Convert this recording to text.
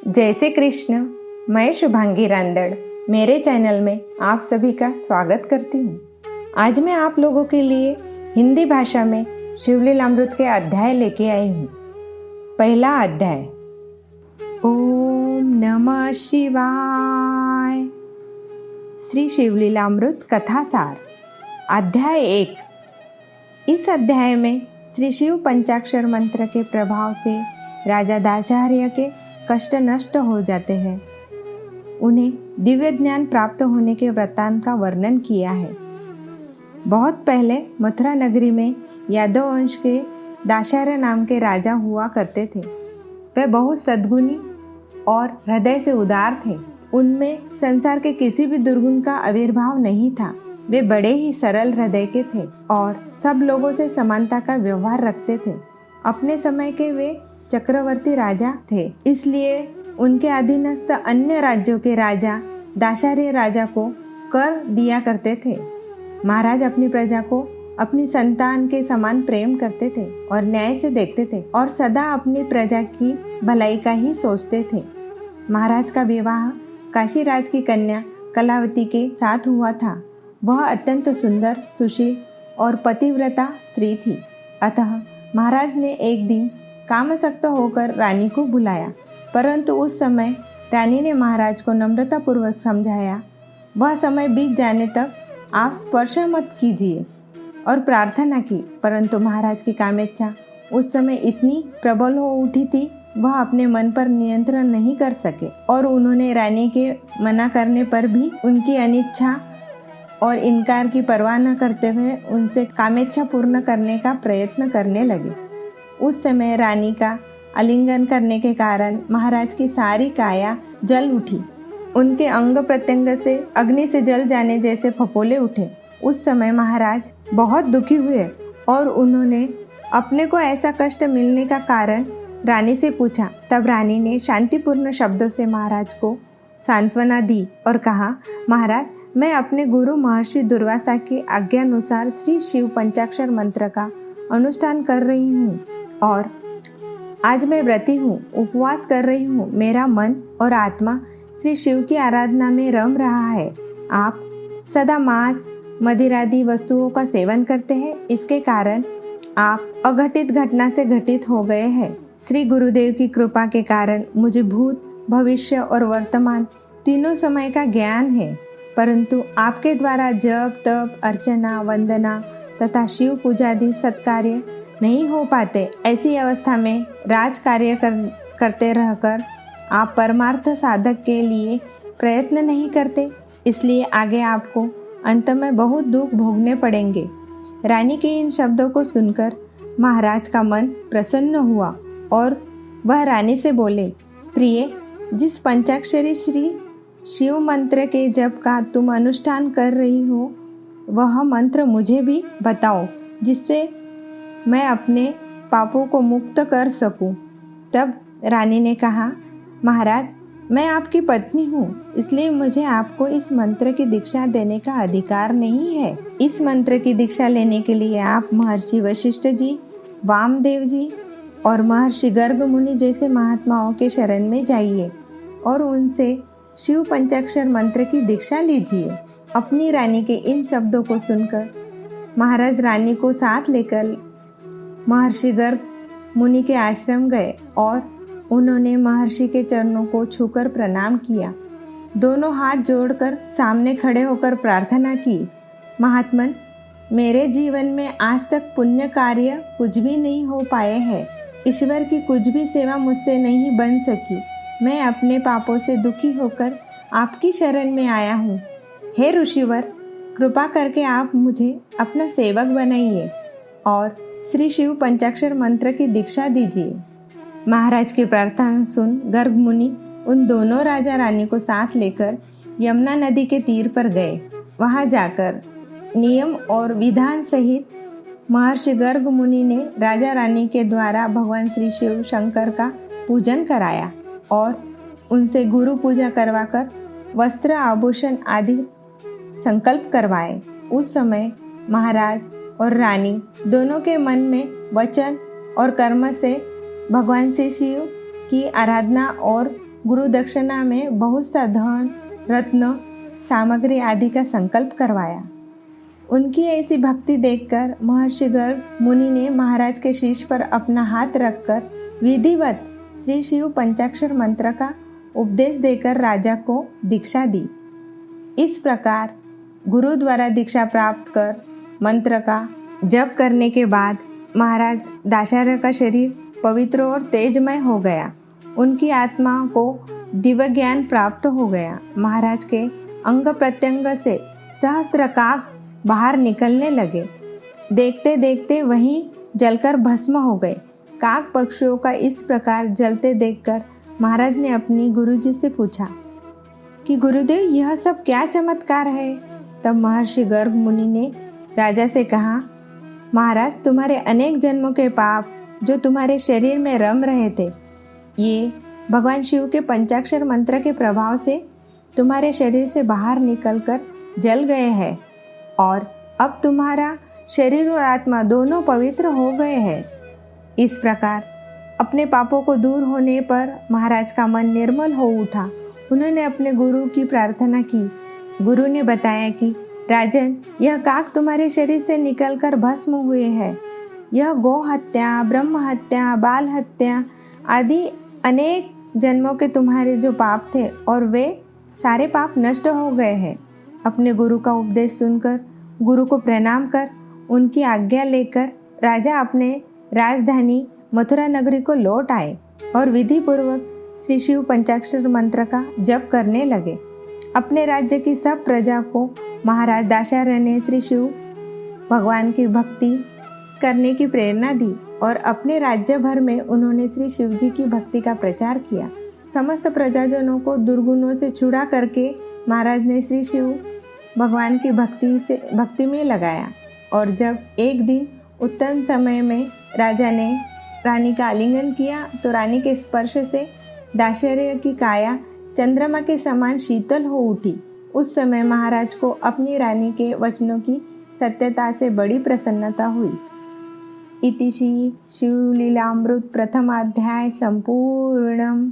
जय श्री कृष्ण। मैं शुभांगी रांदड़ मेरे चैनल में आप सभी का स्वागत करती हूँ। आज मैं आप लोगों के लिए हिंदी भाषा में शिवलीलामृत के अध्याय लेके आई हूँ। पहला अध्याय, ओम नमः शिवाय। श्री शिवलीलामृत कथा सार, अध्याय 1। इस अध्याय में श्री शिव पंचाक्षर मंत्र के प्रभाव से राजा दाशार्य के कष्ट नष्ट हो जाते हैं। उन्हें दिव्य ज्ञान प्राप्त होने के वृत्तांत का वर्णन किया है। बहुत पहले मथुरा नगरी में यादव वंश के दाशार्य नाम के राजा हुआ करते थे। वे बहुत सद्गुणी और हृदय से उदार थे। उनमें संसार के किसी भी दुर्गुण का आविर्भाव नहीं था। वे बड़े ही सरल हृदय के थे और सब लोगों से समानता का व्यवहार रखते थे। अपने समय के वे चक्रवर्ती राजा थे, इसलिए उनके अधीनस्थ अन्य राज्यों के राजा दाशार्य राजा को कर दिया करते थे। महाराज अपनी प्रजा को अपनी संतान के समान प्रेम करते थे और न्याय से देखते थे और सदा अपनी प्रजा की भलाई का ही सोचते थे। महाराज का विवाह काशीराज की कन्या कलावती के साथ हुआ था। वह अत्यंत सुंदर, सुशील और पतिव्रता स्त्री थी। अतः महाराज ने एक दिन कामासक्त होकर रानी को बुलाया, परंतु उस समय रानी ने महाराज को नम्रतापूर्वक समझाया, वह समय बीत जाने तक आप स्पर्श मत कीजिए और प्रार्थना की। परंतु महाराज की कामेच्छा उस समय इतनी प्रबल हो उठी थी, वह अपने मन पर नियंत्रण नहीं कर सके और उन्होंने रानी के मना करने पर भी उनकी अनिच्छा और इनकार की परवाह न करते हुए उनसे कामेच्छा पूर्ण करने का प्रयत्न करने लगे। उस समय रानी का आलिंगन करने के कारण महाराज की सारी काया जल उठी। उनके अंग प्रत्यंग से अग्नि से जल जाने जैसे फफोले उठे। उस समय महाराज बहुत दुखी हुए और उन्होंने अपने को ऐसा कष्ट मिलने का कारण रानी से पूछा। तब रानी ने शांतिपूर्ण शब्दों से महाराज को सांत्वना दी और कहा, महाराज, मैं अपने गुरु महर्षि दुर्वासा की आज्ञानुसार श्री शिव पंचाक्षर मंत्र का अनुष्ठान कर रही हूँ और आज मैं व्रती हूँ, उपवास कर रही हूँ। मेरा मन और आत्मा श्री शिव की आराधना में रम रहा है। आप सदा मांस मदिरादि वस्तुओं का सेवन करते हैं, इसके कारण आप अघटित घटना से घटित हो गए हैं। श्री गुरुदेव की कृपा के कारण मुझे भूत, भविष्य और वर्तमान तीनों समय का ज्ञान है, परंतु आपके द्वारा जप, तप, अर्चना, वंदना तथा शिव पूजादि सत्कार्य नहीं हो पाते। ऐसी अवस्था में राज कार्य करते रहकर आप परमार्थ साधक के लिए प्रयत्न नहीं करते, इसलिए आगे आपको अंत में बहुत दुख भोगने पड़ेंगे। रानी के इन शब्दों को सुनकर महाराज का मन प्रसन्न हुआ और वह रानी से बोले, प्रिय, जिस पंचाक्षरी श्री शिव मंत्र के जप का तुम अनुष्ठान कर रही हो, वह मंत्र मुझे भी बताओ, जिससे मैं अपने पापों को मुक्त कर सकूं। तब रानी ने कहा, महाराज, मैं आपकी पत्नी हूँ, इसलिए मुझे आपको इस मंत्र की दीक्षा देने का अधिकार नहीं है। इस मंत्र की दीक्षा लेने के लिए आप महर्षि वशिष्ठ जी, वामदेव जी और महर्षि गर्ग मुनि जैसे महात्माओं के शरण में जाइए और उनसे शिव पंचाक्षर मंत्र की दीक्षा लीजिए। अपनी रानी के इन शब्दों को सुनकर महाराज रानी को साथ लेकर महर्षि गर्ग मुनि के आश्रम गए और उन्होंने महर्षि के चरणों को छूकर प्रणाम किया। दोनों हाथ जोड़कर सामने खड़े होकर प्रार्थना की, महात्मन, मेरे जीवन में आज तक पुण्य कार्य कुछ भी नहीं हो पाए हैं। ईश्वर की कुछ भी सेवा मुझसे नहीं बन सकी। मैं अपने पापों से दुखी होकर आपकी शरण में आया हूँ। हे ऋषिवर, कृपा करके आप मुझे अपना सेवक बनाइए और श्री शिव पंचाक्षर मंत्र की दीक्षा दीजिए। महाराज की प्रार्थना सुन गर्ग मुनि उन दोनों राजा रानी को साथ लेकर यमुना नदी के तीर पर गए। वहां जाकर नियम और विधान सहित महर्षि गर्ग मुनि ने राजा रानी के द्वारा भगवान श्री शिव शंकर का पूजन कराया और उनसे गुरु पूजा करवाकर वस्त्र, आभूषण आदि संकल्प करवाए। उस समय महाराज और रानी दोनों के मन में वचन और कर्म से भगवान श्री शिव की आराधना और गुरु दक्षिणा में बहुत सा धन, रत्न, सामग्री आदि का संकल्प करवाया। उनकी ऐसी भक्ति देखकर महर्षि गर्ग मुनि ने महाराज के शीश पर अपना हाथ रखकर विधिवत श्री शिव पंचाक्षर मंत्र का उपदेश देकर राजा को दीक्षा दी। इस प्रकार गुरु द्वारा दीक्षा प्राप्त कर मंत्र का जप करने के बाद महाराज दाशार्य का शरीर पवित्र और तेजमय हो गया। उनकी आत्मा को दिव्य ज्ञान प्राप्त हो गया। महाराज के अंग प्रत्यंग से सहस्त्र काक बाहर निकलने लगे। देखते देखते वहीं जलकर भस्म हो गए। काक पक्षियों का इस प्रकार जलते देखकर महाराज ने अपनी गुरुजी से पूछा कि गुरुदेव, यह सब क्या चमत्कार है? तब महर्षि गर्ग मुनि ने राजा से कहा, महाराज, तुम्हारे अनेक जन्मों के पाप जो तुम्हारे शरीर में रम रहे थे, ये भगवान शिव के पंचाक्षर मंत्र के प्रभाव से तुम्हारे शरीर से बाहर निकलकर जल गए हैं और अब तुम्हारा शरीर और आत्मा दोनों पवित्र हो गए हैं। इस प्रकार अपने पापों को दूर होने पर महाराज का मन निर्मल हो उठा। उन्होंने अपने गुरु की प्रार्थना की। गुरु ने बताया कि राजन, यह काक तुम्हारे शरीर से निकलकर भस्म हुए हैं। यह गौ हत्या, ब्रह्म हत्या, बाल हत्या आदि अनेक जन्मों के तुम्हारे जो पाप थे और वे सारे पाप नष्ट हो गए हैं। अपने गुरु का उपदेश सुनकर, गुरु को प्रणाम कर, उनकी आज्ञा लेकर राजा अपने राजधानी मथुरा नगरी को लौट आए और विधि पूर्वक श्री शिव पंचाक्षर मंत्र का जप करने लगे। अपने राज्य की सब प्रजा को महाराज दाशार्य ने श्री शिव भगवान की भक्ति करने की प्रेरणा दी और अपने राज्य भर में उन्होंने श्री शिव जी की भक्ति का प्रचार किया। समस्त प्रजाजनों को दुर्गुणों से छुड़ा करके महाराज ने श्री शिव भगवान की भक्ति में लगाया। और जब एक दिन उत्तम समय में राजा ने रानी का आलिंगन किया तो रानी के स्पर्श से दाशार्य की काया चंद्रमा के समान शीतल हो उठी। उस समय महाराज को अपनी रानी के वचनों की सत्यता से बड़ी प्रसन्नता हुई। इति श्री शिवलीलामृत प्रथमाध्याय संपूर्णम्।